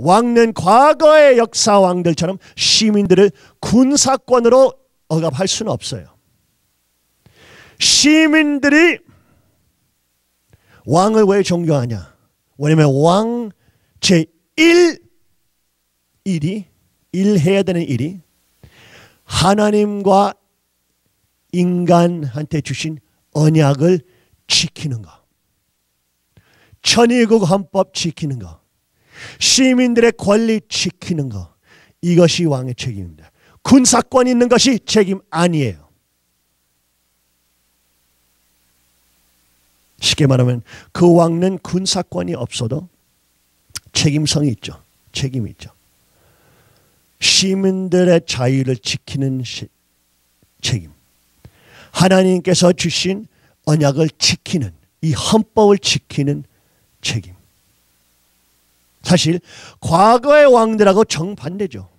왕은 과거의 역사 왕들처럼 시민들을 군사권으로 억압할 수는 없어요. 시민들이 왕을 왜 존경하냐? 왜냐하면 왕 제1 해야 되는 일이 하나님과 인간한테 주신 언약을 지키는 거, 천의국 헌법 지키는 거, 시민들의 권리 지키는 거, 이것이 왕의 책임입니다. 군사권 있는 것이 책임 아니에요. 쉽게 말하면 그 왕은 군사권이 없어도 책임성이 있죠. 책임이 있죠. 시민들의 자유를 지키는 책임, 하나님께서 주신 언약을 지키는, 이 헌법을 지키는 책임. 사실 과거의 왕들하고 정반대죠.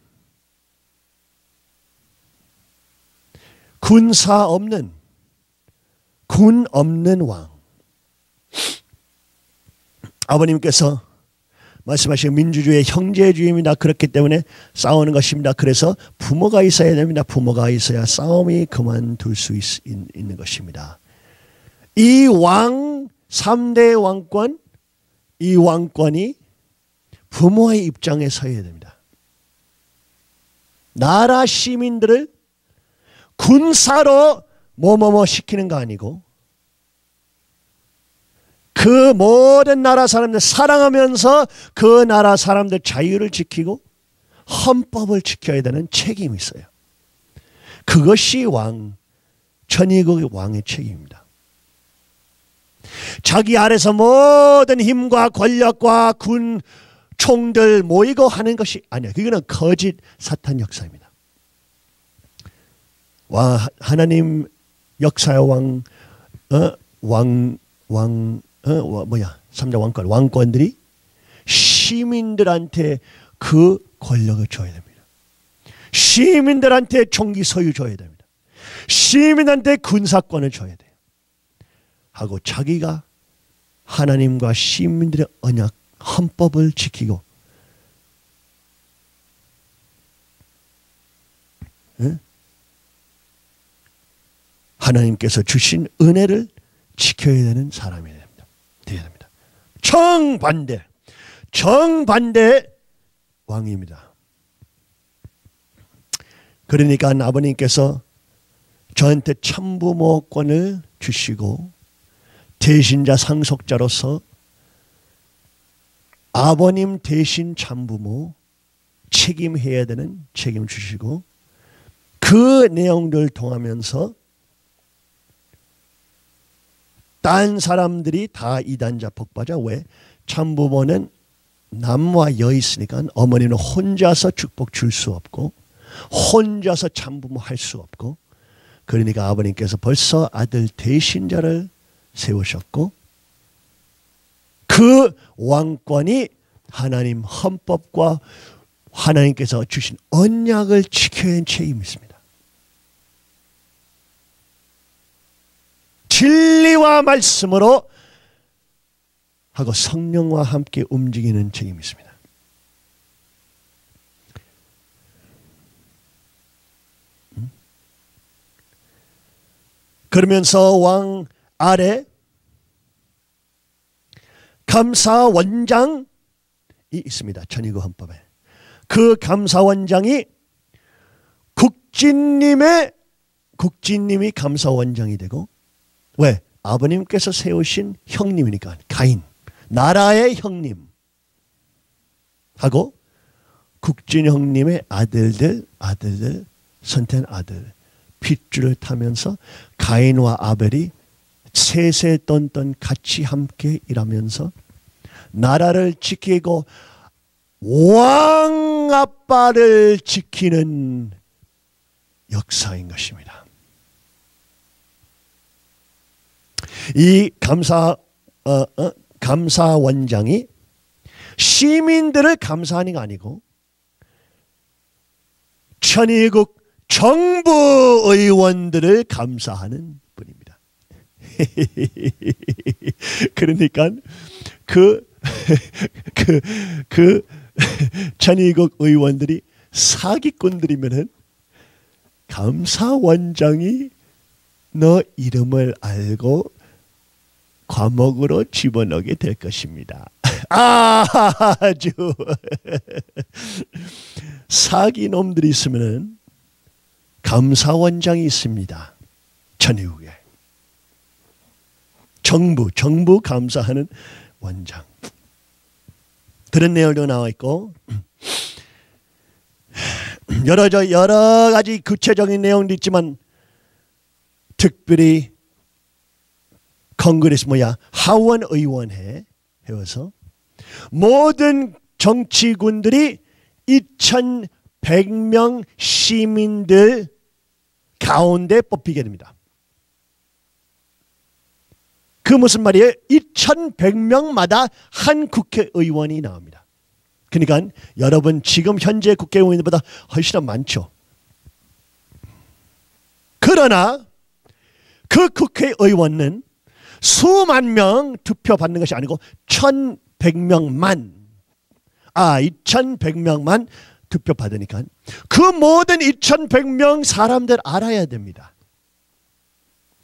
군 없는 왕. 아버님께서 말씀하신 민주주의 형제주의입니다. 그렇기 때문에 싸우는 것입니다. 그래서 부모가 있어야 됩니다. 부모가 있어야 싸움이 그만둘 수 있는 것입니다. 이 왕, 3대 왕권, 이 왕권이 부모의 입장에 서야 됩니다. 나라 시민들을 군사로 뭐뭐뭐 시키는 거 아니고 그 모든 나라 사람들 사랑하면서 그 나라 사람들 자유를 지키고 헌법을 지켜야 되는 책임이 있어요. 그것이 천의국의 왕의 책임입니다. 자기 아래서 모든 힘과 권력과 군 총들 모이고 하는 것이 아니야. 그거는 거짓 사탄 역사입니다. 하나님 역사의 3대 왕권, 왕권들이 시민들한테 그 권력을 줘야 됩니다. 시민들한테 총기 소유 줘야 됩니다. 시민한테 군사권을 줘야 돼요. 하고 자기가 하나님과 시민들의 언약, 헌법을 지키고 하나님께서 주신 은혜를 지켜야 되는 사람이 되어야 됩니다. 정반대 왕입니다. 그러니까 아버님께서 저한테 참부모권을 주시고 대신자 상속자로서 아버님 대신 참부모 책임해야 되는 책임 주시고 그 내용들 통하면서 딴 사람들이 다 이단자 복받아. 왜? 참부모는 남와 여 있으니까 어머니는 혼자서 축복 줄 수 없고 혼자서 참부모 할 수 없고 그러니까 아버님께서 벌써 아들 대신자를 세우셨고 그 왕권이 하나님 헌법과 하나님께서 주신 언약을 지켜야 하는 책임이 있습니다. 진리와 말씀으로 하고 성령과 함께 움직이는 책임이 있습니다. 그러면서 왕 아래 감사원장이 있습니다. 천의국 헌법에. 그 감사원장이 국진님이 감사원장이 되고 왜? 아버님께서 세우신 형님이니까 가인, 나라의 형님 하고 국진 형님의 아들들 선택한 아들 핏줄을 타면서 가인과 아벨이 세세돈돈 같이 함께 일하면서 나라를 지키고 왕 아빠를 지키는 역사인 것입니다. 이 감사원장이 시민들을 감사하는 게 아니고 천의국 정부 의원들을 감사하는 분입니다. 그러니까 그 천일국 의원들이 사기꾼들이면은 감사원장이 너 이름을 알고 감옥으로 집어넣게 될 것입니다. 아주 사기놈들이 있으면은 감사원장이 있습니다. 천일국에 정부 감사하는 원장. 그런 내용도 나와 있고 여러 가지 구체적인 내용도 있지만 특별히 컨그레스 하원 의원회 해서 모든 정치군들이 2,100명 시민들 가운데 뽑히게 됩니다. 그 무슨 말이에요? 2,100명마다 한 국회의원이 나옵니다. 그러니까 여러분 지금 현재 국회의원보다 훨씬 많죠. 그러나 그 국회의원은 수만 명 투표 받는 것이 아니고 1,100명만 2,100명만 투표 받으니까 그 모든 2,100명 사람들 알아야 됩니다.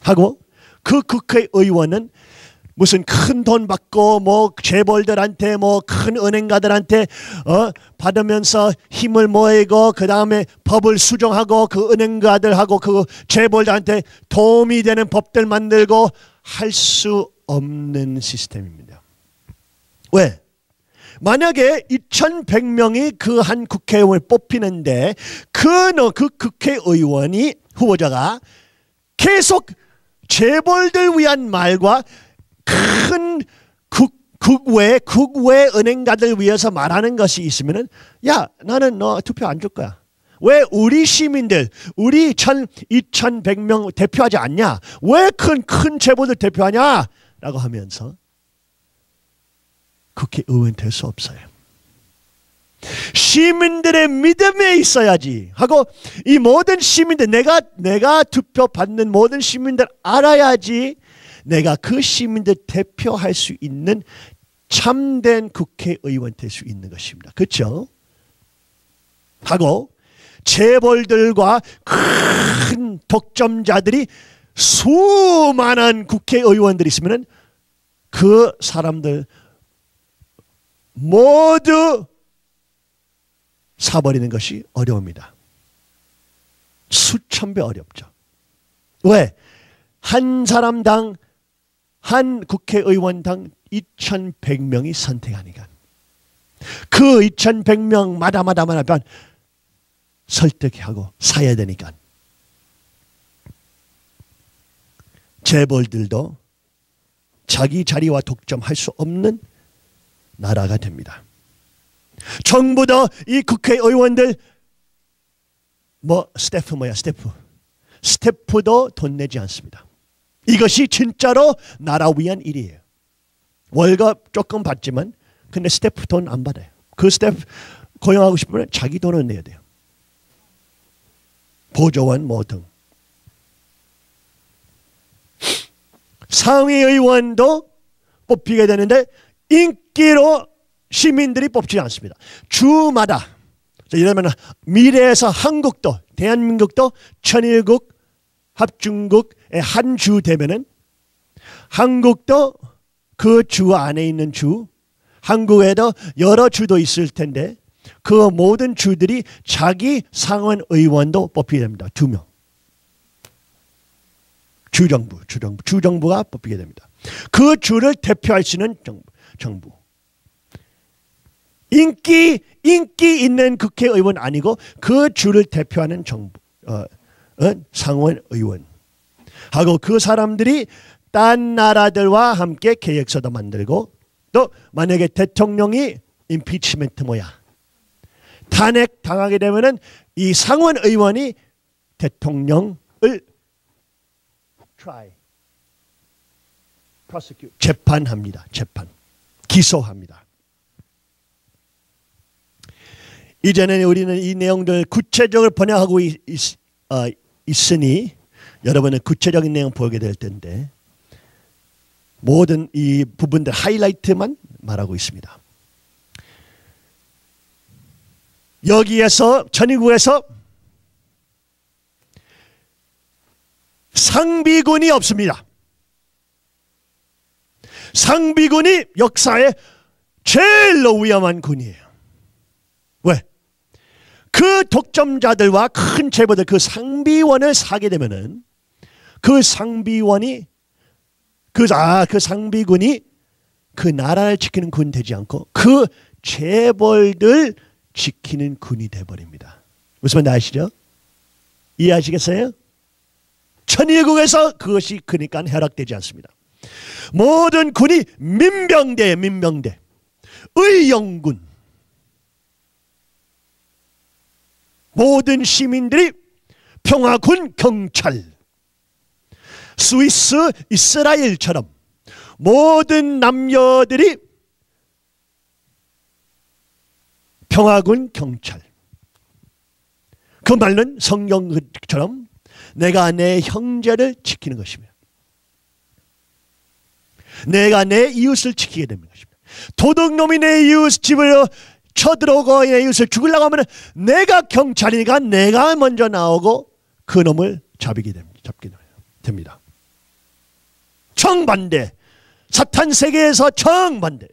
하고 그 국회의원은 무슨 큰 돈 받고 재벌들한테 큰 은행가들한테 받으면서 힘을 모이고 그 다음에 법을 수정하고 그 은행가들하고 그 재벌들한테 도움이 되는 법들 만들고 할 수 없는 시스템입니다. 왜? 만약에 2,100명이 그 한 국회의원을 뽑히는데 그 국회의원이 후보자가 계속 재벌들 위한 말과 큰 국외 은행가들 위해서 말하는 것이 있으면은 야 나는 너 투표 안 줄 거야. 왜 우리 시민들 우리 2,100명 대표하지 않냐? 왜 큰 재벌들 대표하냐? 라고 하면서 국회의원 될 수 없어요. 시민들의 믿음에 있어야지 하고 이 모든 시민들 내가 투표 받는 모든 시민들 알아야지 내가 그 시민들 대표할 수 있는 참된 국회의원 될 수 있는 것입니다. 그렇죠? 하고 재벌들과 큰 독점자들이 수많은 국회의원들이 있으면 그 사람들 모두 사버리는 것이 어려웁니다. 수천 배 어렵죠. 왜? 한 사람당 한 국회의원당 2,100명이 선택하니까 그 2,100명마다 설득하고 사야 되니까 재벌들도 자기 자리와 독점할 수 없는 나라가 됩니다. 정부도 이 국회의원들 스태프도 돈 내지 않습니다. 이것이 진짜로 나라 위한 일이에요. 월급 조금 받지만 근데 스태프 돈 안 받아요. 그 스태프 고용하고 싶으면 자기 돈을 내야 돼요. 보조원 등. 상위의원도 뽑히게 되는데 인기로 시민들이 뽑지 않습니다. 주마다 예를 들면 미래에서 한국도 대한민국도 천일국 합중국의 한 주 되면은 한국도 그 주 안에 있는 주 한국에도 여러 주도 있을 텐데 그 모든 주들이 자기 상원 의원도 뽑히게 됩니다. 2명. 주정부가 뽑히게 됩니다. 그 주를 대표할 수 있는 정부. 인기 있는 국회의원 아니고 그 주를 대표하는 상원 의원 하고 그 사람들이 딴 나라들과 함께 계획서도 만들고 또 만약에 대통령이 임피치먼트 탄핵 당하게 되면은 이 상원 의원이 대통령을 재판합니다. 기소합니다. 이제는 우리는 이 내용들 구체적으로 번역하고 있으니 여러분은 구체적인 내용 보게 될 텐데 모든 이 부분들 하이라이트만 말하고 있습니다. 여기에서 천의국에서 상비군이 없습니다. 상비군이 역사의 제일로 위험한 군이에요. 왜? 그 독점자들과 큰 재벌들, 그 상비원을 사게 되면은 그 상비원이 그 상비군이 그 나라를 지키는 군 되지 않고 그 재벌들 지키는 군이 돼버립니다. 무슨 말인지 아시죠? 이해하시겠어요? 천의국에서 그것이 그러니까 허락되지 않습니다. 모든 군이 민병대, 의영군, 모든 시민들이 평화군, 경찰, 스위스, 이스라엘처럼 모든 남녀들이 평화군, 경찰. 그 말은 성경처럼 내가 내 형제를 지키는 것입니다. 내가 내 이웃을 지키게 되는 것입니다. 도둑놈이 내 이웃 집을 쳐들어오고 내 이웃을 죽이려고 하면 내가 경찰이니까 내가 먼저 나오고 그 놈을 잡게 됩니다. 정반대. 사탄 세계에서 정반대.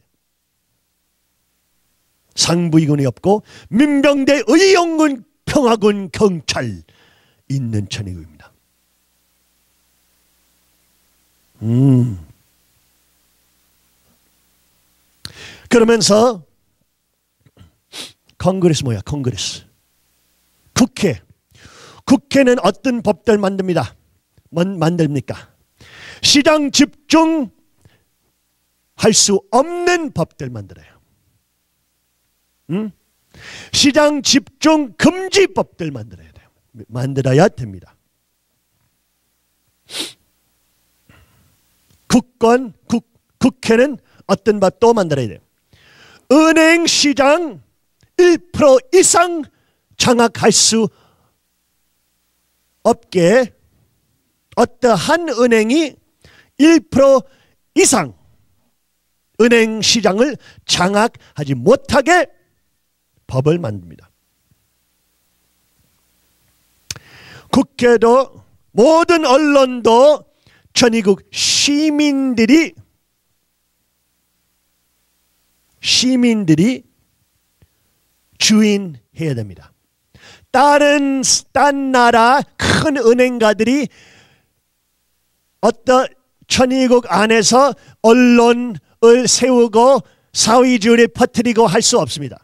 상부이군이 없고 민병대, 의용군, 평화군, 경찰 있는 천의국입니다. 그러면서 컨그레스 뭐야? 컨그레스. 국회는 어떤 법들 만듭니까? 시장 집중할 수 없는 법들 만들어요. 시장 집중 금지법들 만들어야 됩니다. 국회는 어떤 법도 만들어야 돼요. 은행 시장 1% 이상 장악할 수 없게 어떠한 은행이 1% 이상 은행 시장을 장악하지 못하게 법을 만듭니다. 국회도 모든 언론도 천의국 시민들이 주인해야 됩니다. 딴 나라 큰 은행가들이 어떤 천의국 안에서 언론을 세우고 사회주의를 퍼뜨리고 할 수 없습니다.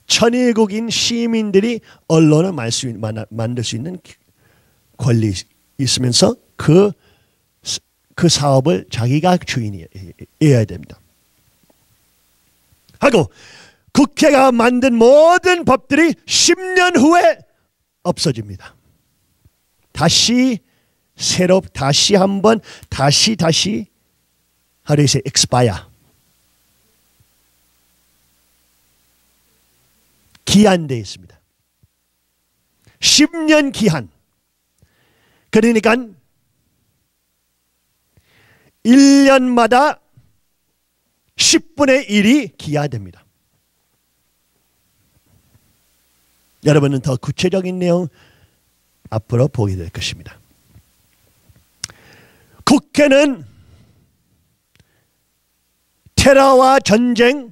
천의국인 시민들이 언론을 만들 수 있는 권리 있으면서 그 사업을 자기가 주인이어야 됩니다. 하고 국회가 만든 모든 법들이 10년 후에 없어집니다. 다시 한번 하루에서 expire 기한되어 있습니다. 10년 기한. 그러니까 1년마다 10분의 1이 기하됩니다. 여러분은 더 구체적인 내용 앞으로 보게 될 것입니다. 국회는 테러와 전쟁,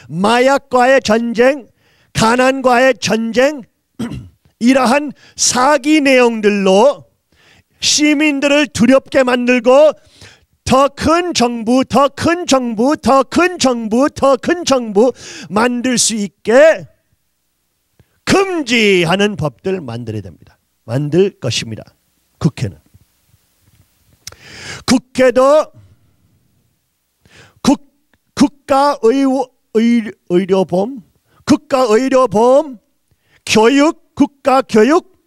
마약과의 전쟁, 가난과의 전쟁, 이러한 사기 내용들로 시민들을 두렵게 만들고 더 큰 정부 만들 수 있게 금지하는 법들 만들어야 됩니다. 만들 것입니다. 국회는. 국회도 국가의료보험, 교육, 국가교육,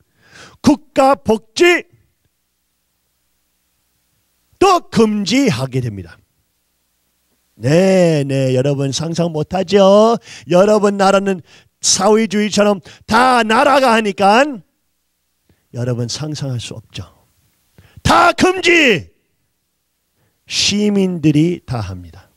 국가복지 또 금지하게 됩니다. 네, 여러분 상상 못하죠? 여러분 나라는 사회주의처럼 다 나라가 하니까 여러분 상상할 수 없죠. 다 금지! 시민들이 다 합니다.